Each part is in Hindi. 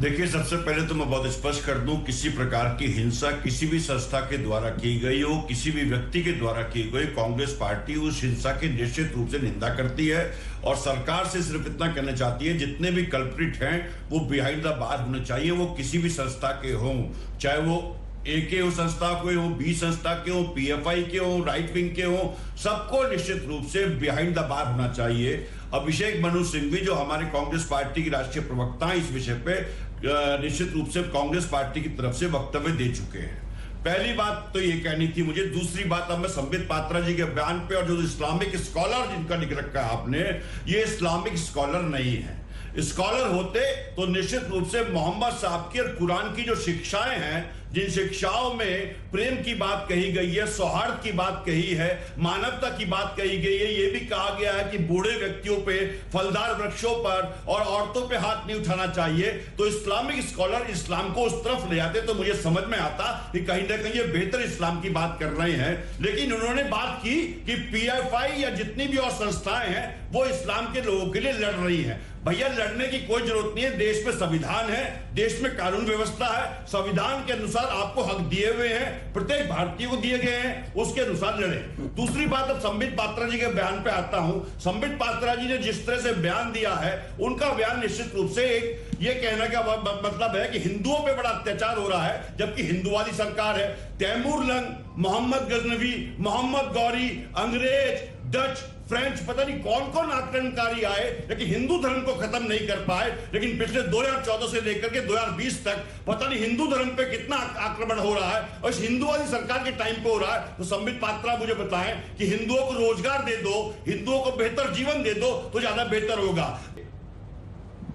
देखिए, सबसे पहले तो मैं बहुत स्पष्ट कर दूं, किसी प्रकार की हिंसा किसी भी संस्था के द्वारा की गई हो, किसी भी व्यक्ति के द्वारा की गई, कांग्रेस पार्टी उस हिंसा की निश्चित रूप से निंदा करती है और सरकार से सिर्फ इतना कहना चाहती है, जितने भी कल्प्रिट हैं वो बिहाइंड द बार होने चाहिए। वो किसी भी संस्था के हों, चाहे वो एके हो संस्था के हो, बी संस्था के हो, पीएफआई के हो, राइट विंग के हो, सबको निश्चित रूप से बिहाइंड द बार होना चाहिए। अभिषेक मनु सिंघवी जो हमारे कांग्रेस पार्टी की राष्ट्रीय प्रवक्ता हैं, इस विषय पे निश्चित रूप से कांग्रेस पार्टी की तरफ से वक्तव्य दे चुके हैं। पहली बात तो ये कहनी थी मुझे। दूसरी बात, अब मैं संबित पात्रा जी के बयान पे, और जो इस्लामिक स्कॉलर जिनका लिख रखा है आपने, ये इस्लामिक स्कॉलर नहीं है। स्कॉलर होते तो निश्चित रूप से मोहम्मद साहब की और कुरान की जो शिक्षाएं हैं, जिन शिक्षाओं में प्रेम की बात कही गई है, सौहार्द की बात कही है, मानवता की बात कही गई है, ये भी कहा गया है कि बूढ़े व्यक्तियों पे, फलदार वृक्षों पर और औरतों पे हाथ नहीं उठाना चाहिए। तो इस्लामिक स्कॉलर इस्लाम को उस तरफ ले जाते तो मुझे समझ में आता कि कहीं ना कहीं ये बेहतर इस्लाम की बात कर रहे हैं। लेकिन उन्होंने बात की कि पीएफआई या जितनी भी और संस्थाएं हैं वो इस्लाम के लोगों के लिए लड़ रही हैं। भैया, लड़ने की कोई जरूरत नहीं है। देश में संविधान है, देश में कानून व्यवस्था है, संविधान के अनुसार आपको हक दिए हुए हैं, प्रत्येक भारतीय को दिए गए हैं, उसके अनुसार लड़े। दूसरी बात, अब संबित पात्रा जी के बयान पे आता हूं। संबित पात्रा जी ने जिस तरह से बयान दिया है, उनका बयान निश्चित रूप से एक ये कहने का मतलब है कि हिंदुओं पे बड़ा अत्याचार हो रहा है, जबकि हिंदुवादी सरकार है। तैमूर लंग, मोहम्मद गजनवी, मोहम्मद गौरी, अंग्रेज, डच, फ्रेंच, पता नहीं कौन कौन आक्रमणकारी आए, लेकिन हिंदू धर्म को खत्म नहीं कर पाए। लेकिन पिछले 2014 से लेकर के 2020 तक पता नहीं हिंदू धर्म पे कितना आक्रमण हो रहा है, और इस हिंदुवादी सरकार के टाइम पे हो रहा है। तो संबित पात्रा मुझे बताएं कि हिंदुओं को रोजगार दे दो, हिंदुओं को बेहतर जीवन दे दो तो ज्यादा बेहतर होगा।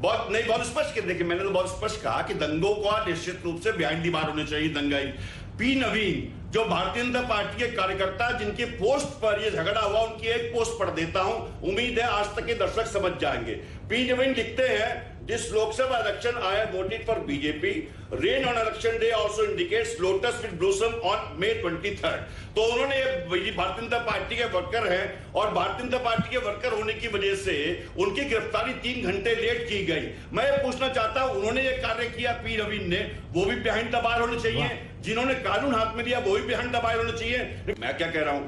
बहुत स्पष्ट कर, देखिए मैंने तो बहुत स्पष्ट कहा कि दंगों को निश्चित रूप से बिहाइंड द बार होने चाहिए। दंगाई पी नवीन जो भारतीय जनता पार्टी के कार्यकर्ता जिनके पोस्ट पर ये झगड़ा हुआ, उनकी एक पोस्ट पढ़ देता हूं, उम्मीद है आज तक के दर्शक समझ जाएंगे। पी नवीन लिखते हैं, This Lok Sabha election I have voted for BJP. Rain on election day also indicates lotus will blossom on May 23rd. तो उन्होंने भारतीय जनता पार्टी के वर्कर हैं और भारतीय जनता पार्टी के वर्कर होने की वजह से उनकी गिरफ्तारी 3 घंटे लेट की गई। मैं ये पूछना चाहता हूं, उन्होंने ये कार्य किया पी नवीन ने, वो भी बिहाइंड द बार होने चाहिए। जिन्होंने कानून हाथ में लिया वो भी बिहाइंड द बार होने चाहिए। मैं क्या कह रहा हूं,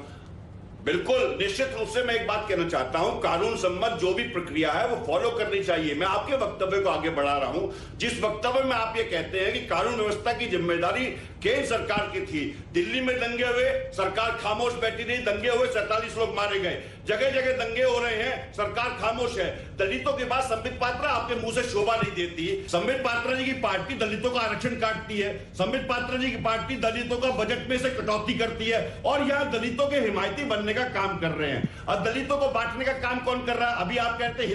बिल्कुल निश्चित रूप से मैं एक बात कहना चाहता हूं, कानून सम्मत जो भी प्रक्रिया है वो फॉलो करनी चाहिए। मैं आपके वक्तव्य को आगे बढ़ा रहा हूं, जिस वक्तव्य में आप ये कहते हैं कि कानून व्यवस्था की जिम्मेदारी केंद्र सरकार की थी। दिल्ली में दंगे हुए, सरकार खामोश बैठी रही, दंगे हुए, 47 लोग मारे गए, जगह जगह दंगे हो रहे हैं, सरकार खामोश है। दलितों के बाद संबित पात्रा आपके मुंह से शोभा नहीं देती। संबित पात्रा जी की पार्टी दलितों का आरक्षण काटती है, संबित पात्रा जी की पार्टी दलितों का बजट में से कटौती करती है और यहाँ दलितों के हिमायती बनने का काम कर रहे हैं। और दलितों को बांटने का काम कौन कर रहा है? अभी आप कहते हैं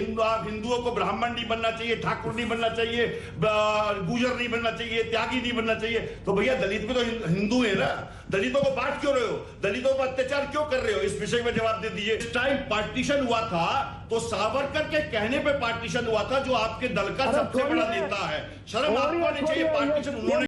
हिंदुओं को ब्राह्मण नहीं बनना चाहिए, ठाकुर नहीं बनना चाहिए, गुजर नहीं बनना चाहिए, त्यागी नहीं बनना चाहिए। तो भैया दलित भी तो हिंदू है ना, दलितों को बांट क्यों रहे हो, दलितों पर अत्याचार क्यों कर रहे हो? इस विषय में जवाब दे दीजिए। इस टाइम पार्टीशन हुआ था तो सावरकर के कहने पे पार्टीशन हुआ था, जो आपके दल का सबसे बड़ा नेता है। शर्म आपको नहीं चाहिए, पार्टीशन उन्होंने